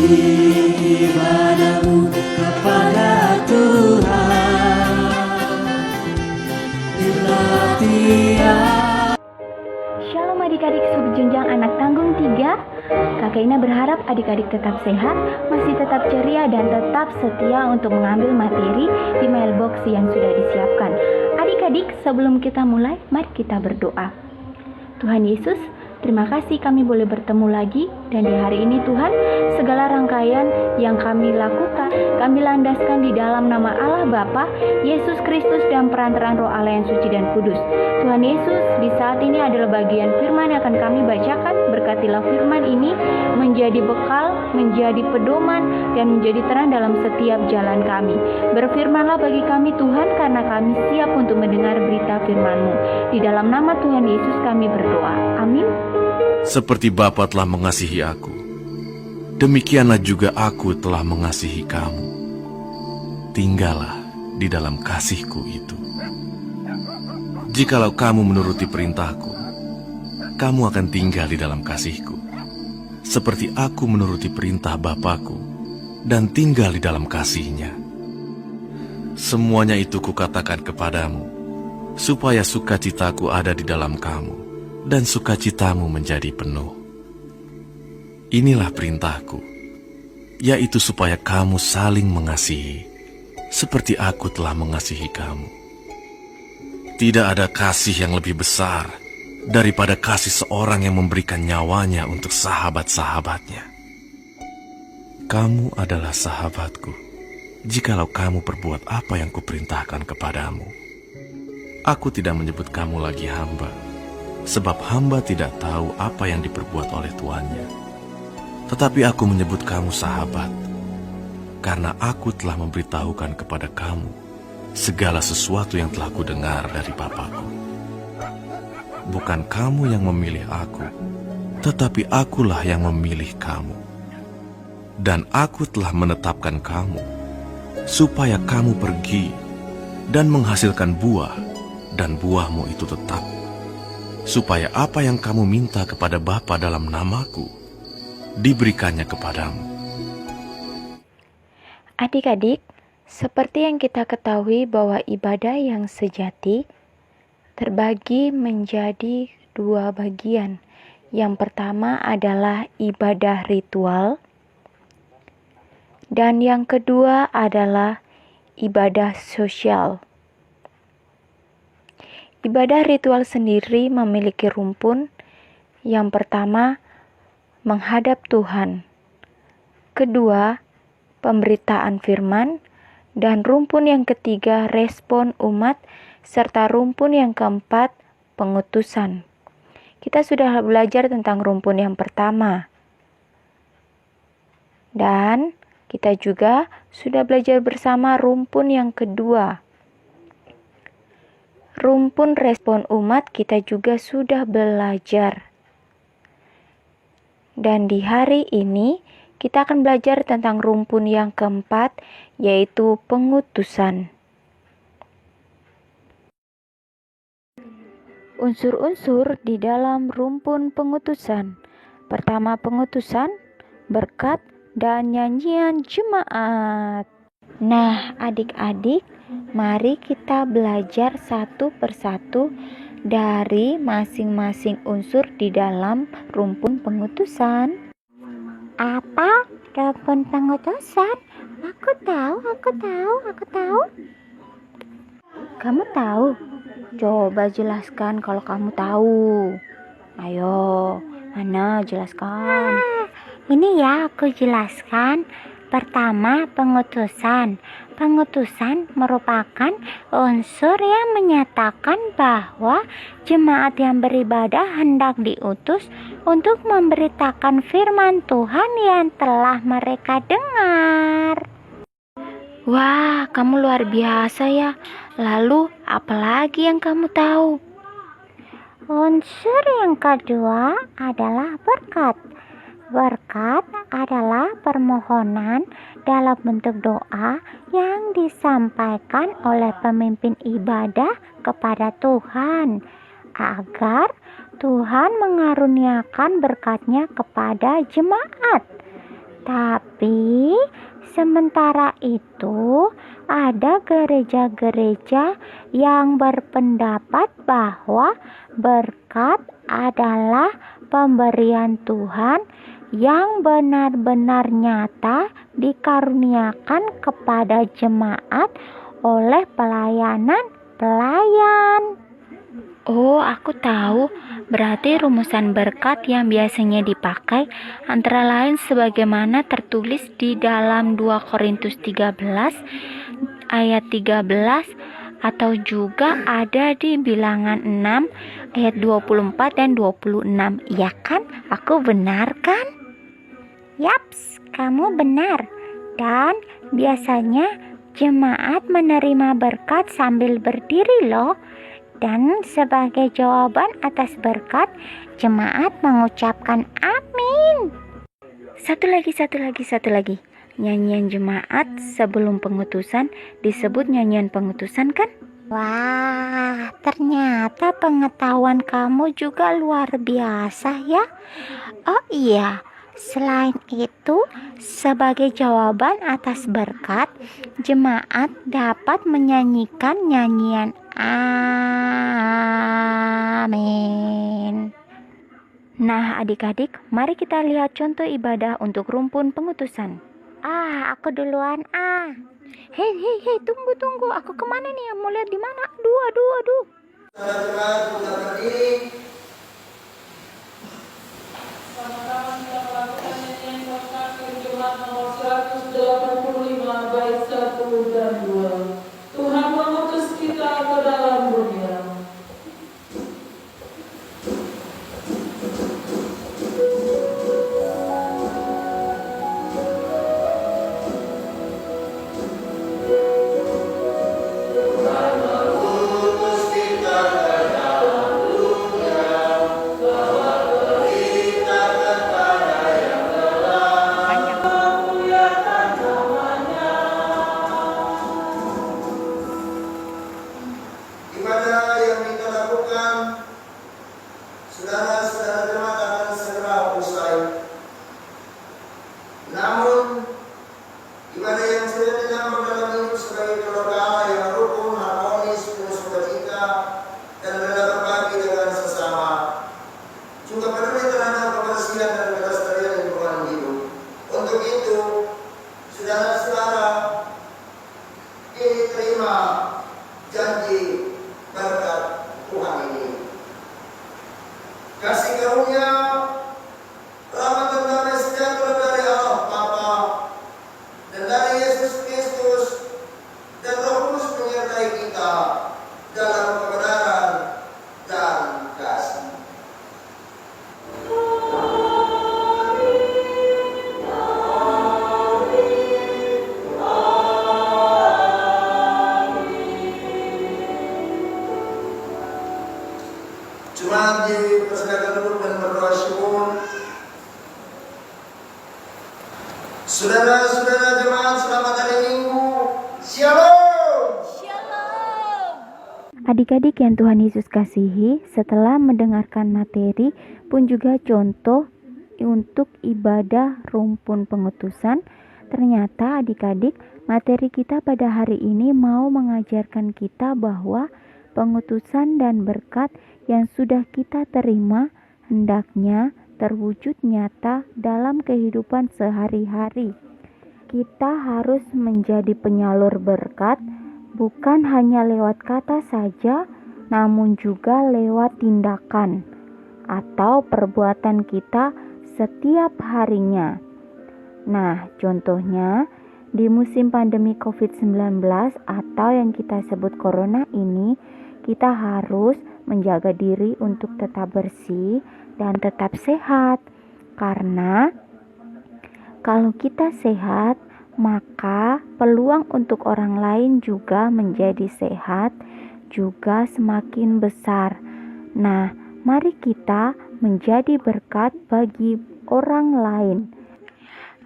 ibadahmu kepada Tuhan. Bila tiap Shalom adik-adik subjenjang anak tanggung 3. Kakak Ina berharap adik-adik tetap sehat, masih tetap ceria dan tetap setia untuk mengambil materi di mailbox yang sudah disiapkan. Adik-adik, sebelum kita mulai, mari kita berdoa. Tuhan Yesus, terima kasih kami boleh bertemu lagi, dan di hari ini Tuhan, segala rangkaian yang kami lakukan, kami landaskan di dalam nama Allah Bapa, Yesus Kristus dan perantaraan Roh Allah yang suci dan kudus. Tuhan Yesus, di saat ini adalah bagian firman yang akan kami bacakan. Berkatilah firman ini menjadi bekal, menjadi pedoman, dan menjadi terang dalam setiap jalan kami. Berfirmanlah bagi kami Tuhan, karena kami siap untuk mendengar berita firman-Mu. Di dalam nama Tuhan Yesus kami berdoa. Amin. Seperti Bapa telah mengasihi aku, demikianlah juga aku telah mengasihi kamu. Tinggallah di dalam kasih-Ku itu. Jikalau kamu menuruti perintah-Ku, kamu akan tinggal di dalam kasih-Ku, seperti aku menuruti perintah Bapa-Ku dan tinggal di dalam kasih-Nya. Semuanya itu Kukatakan kepadamu, supaya sukacitaku ada di dalam kamu, dan sukacitamu menjadi penuh. Inilah perintahku, yaitu supaya kamu saling mengasihi, seperti aku telah mengasihi kamu. Tidak ada kasih yang lebih besar daripada kasih seorang yang memberikan nyawanya untuk sahabat-sahabatnya. Kamu adalah sahabatku, jikalau kamu perbuat apa yang Kuperintahkan kepadamu. Aku tidak menyebut kamu lagi hamba, sebab hamba tidak tahu apa yang diperbuat oleh tuannya. Tetapi aku menyebut kamu sahabat, karena aku telah memberitahukan kepada kamu segala sesuatu yang telah kudengar dari Bapa-Ku. Bukan kamu yang memilih aku, tetapi akulah yang memilih kamu. Dan aku telah menetapkan kamu, supaya kamu pergi dan menghasilkan buah, dan buahmu itu tetap, supaya apa yang kamu minta kepada Bapa dalam nama-Ku, diberikannya kepadamu. Adik-adik, seperti yang kita ketahui bahwa ibadah yang sejati terbagi menjadi 2 bagian. Yang pertama adalah ibadah ritual, dan yang kedua adalah ibadah sosial. Ibadah ritual sendiri memiliki rumpun. Yang pertama, menghadap Tuhan. Kedua, pemberitaan firman. Dan rumpun yang ketiga, respon umat. Serta rumpun yang keempat, pengutusan. Kita sudah belajar tentang rumpun yang pertama. Dan kita juga sudah belajar bersama rumpun yang kedua. Rumpun respon umat kita juga sudah belajar. Dan di hari ini kita akan belajar tentang rumpun yang keempat, yaitu pengutusan. Unsur-unsur di dalam rumpun pengutusan. Pertama, pengutusan, berkat, dan nyanyian jemaat. Nah, adik-adik, mari kita belajar satu persatu dari masing-masing unsur di dalam rumpun pengutusan. Apa? Rumpun pengutusan? Aku tahu. Kamu tahu? Coba jelaskan kalau kamu tahu. Ayo, Ana jelaskan. Ini ya aku jelaskan. Pertama, pengutusan. Pengutusan merupakan unsur yang menyatakan bahwa jemaat yang beribadah hendak diutus untuk memberitakan firman Tuhan yang telah mereka dengar. Wah, kamu luar biasa ya. Lalu, apalagi yang kamu tahu? Unsur yang kedua adalah berkat. Berkat adalah permohonan dalam bentuk doa yang disampaikan oleh pemimpin ibadah kepada Tuhan agar Tuhan mengaruniakan berkat-Nya kepada jemaat. Tapi sementara itu ada gereja-gereja yang berpendapat bahwa berkat adalah pemberian Tuhan yang benar-benar nyata dikaruniakan kepada jemaat oleh pelayan. Oh, aku tahu. Berarti rumusan berkat yang biasanya dipakai antara lain sebagaimana tertulis di dalam 2 Korintus 13 ayat 13 atau juga ada di Bilangan 6 ayat 24 dan 26. Iya kan? Aku benar kan? Yaps, kamu benar. Dan biasanya jemaat menerima berkat sambil berdiri loh. Dan sebagai jawaban atas berkat, jemaat mengucapkan amin. Satu lagi. Nyanyian jemaat sebelum pengutusan disebut nyanyian pengutusan kan? Wah, ternyata pengetahuan kamu juga luar biasa ya. Oh iya, selain itu, sebagai jawaban atas berkat, jemaat dapat menyanyikan nyanyian amin. Nah, adik-adik, mari kita lihat contoh ibadah untuk rumpun pengutusan. Aku duluan. Hei, tunggu. Aku kemana nih? Mau lihat di mana? Aduh. Sama-sama kita melakukan nyanyian pasca Jemaat nomor 185 bait 1 dan 2. Tuhan mengutus kita ke dalam dunia. Ibadah yang kita lakukan, saudara-saudara jemaat akan segera usai. Namun, ibadah yang sudah dilakukan dalam hidup sebagai keluarga yang rukun, harmonis, penuh sukacita, dan rela berbagi dengan sesama, juga peduli terhadap kebersihan dan kelestarian lingkungan hidup. Untuk itu, saudara-saudara, diterima janji berkat Tuhan ini. Kasih karunia, rahmat dan damai sejahtera dari Allah Bapa dan dari Yesus Kristus dan Roh Kudus menyertai kita dalam kebenaran dan kasih. Jemaat dipersilakan duduk dan berdoa syukur. Saudara-saudara jemaat, selamat hari Minggu. Shalom. Adik-adik yang Tuhan Yesus kasihi, setelah mendengarkan materi pun juga contoh untuk ibadah rumpun pengutusan, ternyata adik-adik materi kita pada hari ini mau mengajarkan kita bahwa pengutusan dan berkat yang sudah kita terima hendaknya terwujud nyata dalam kehidupan sehari-hari. Kita harus menjadi penyalur berkat, bukan hanya lewat kata saja, namun juga lewat tindakan atau perbuatan kita setiap harinya. Nah, contohnya di musim pandemi COVID-19 atau yang kita sebut corona ini, kita harus menjaga diri untuk tetap bersih dan tetap sehat. Karena kalau kita sehat, maka peluang untuk orang lain juga menjadi sehat juga semakin besar. Nah, mari kita menjadi berkat bagi orang lain.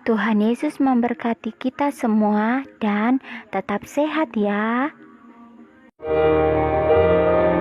Tuhan Yesus memberkati kita semua dan tetap sehat ya.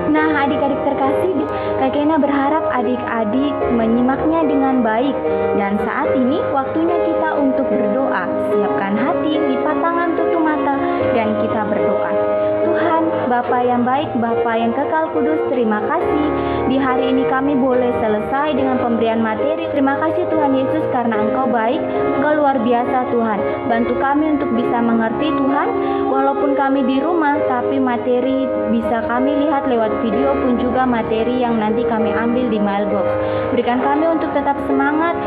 Nah, adik-adik terkasih, Kak Kena berharap adik-adik menyimaknya dengan baik. Dan saat ini waktunya kita untuk berdoa. Siapkan hati, lipat tangan, tutup mata, dan kita berdoa. Tuhan, Bapa yang baik, Bapa yang kekal kudus, terima kasih. Di hari ini kami boleh selesai dengan pemberian materi. Terima kasih Tuhan Yesus karena Engkau baik, Engkau luar biasa Tuhan. Bantu kami untuk bisa mengerti Tuhan, walaupun kami di rumah, tapi materi bisa kami lihat lewat video pun juga materi yang nanti kami ambil di mailbox. Berikan kami untuk tetap semangat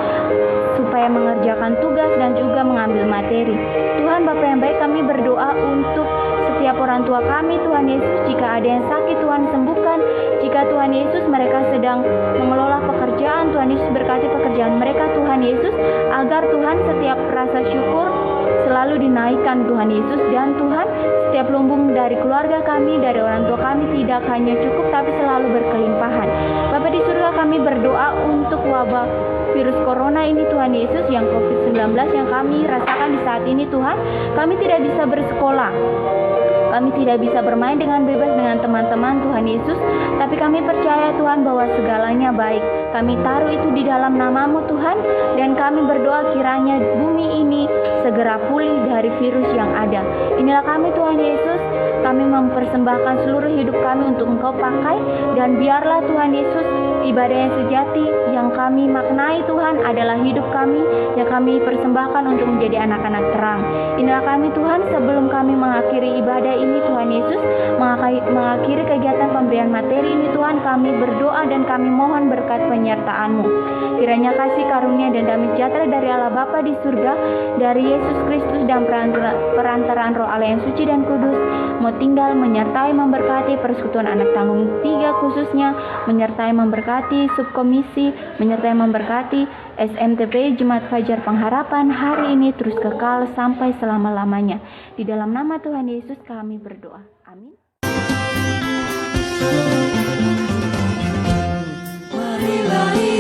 supaya mengerjakan tugas dan juga mengambil materi. Tuhan Bapa yang baik, kami berdoa untuk setiap orang tua kami Tuhan Yesus. Jika ada yang sakit Tuhan sembuhkan. Jika Tuhan Yesus mereka sedang mengelola pekerjaan, Tuhan Yesus berkati pekerjaan mereka Tuhan Yesus, agar Tuhan setiap rasa syukur selalu dinaikkan Tuhan Yesus. Dan Tuhan, setiap lumbung dari keluarga kami, dari orang tua kami tidak hanya cukup tapi selalu berkelimpahan. Bapa di surga, kami berdoa untuk wabah virus corona ini Tuhan Yesus, yang COVID-19 yang kami rasakan di saat ini Tuhan. Kami tidak bisa bersekolah, kami tidak bisa bermain dengan bebas dengan teman-teman Tuhan Yesus, tapi kami percaya Tuhan bahwa segalanya baik. Kami taruh itu di dalam nama-Mu Tuhan, dan kami berdoa kiranya bumi ini segera pulih dari virus yang ada. Inilah kami Tuhan Yesus, kami mempersembahkan seluruh hidup kami untuk Engkau pakai, dan biarlah Tuhan Yesus ibadah yang sejati yang kami maknai Tuhan adalah hidup kami yang kami persembahkan untuk menjadi anak-anak terang. Inilah kami Tuhan, sebelum kami mengakhiri ibadah ini Tuhan Yesus, mengakhiri kegiatan pemberian materi ini Tuhan, kami berdoa dan kami mohon berkat penyertaan-Mu. Kiranya kasih karunia dan damai sejahtera dari Allah Bapa di surga, dari Yesus Kristus dan perantaraan Roh Allah yang suci dan kudus mau tinggal, menyertai, memberkati persekutuan anak tanggung 3 khususnya, menyertai, memberkati subkomisi, menyertai, memberkati SMTP Jemaat Fajar Pengharapan hari ini terus kekal sampai selama-lamanya. Di dalam nama Tuhan Yesus kami berdoa. Amin. Marilah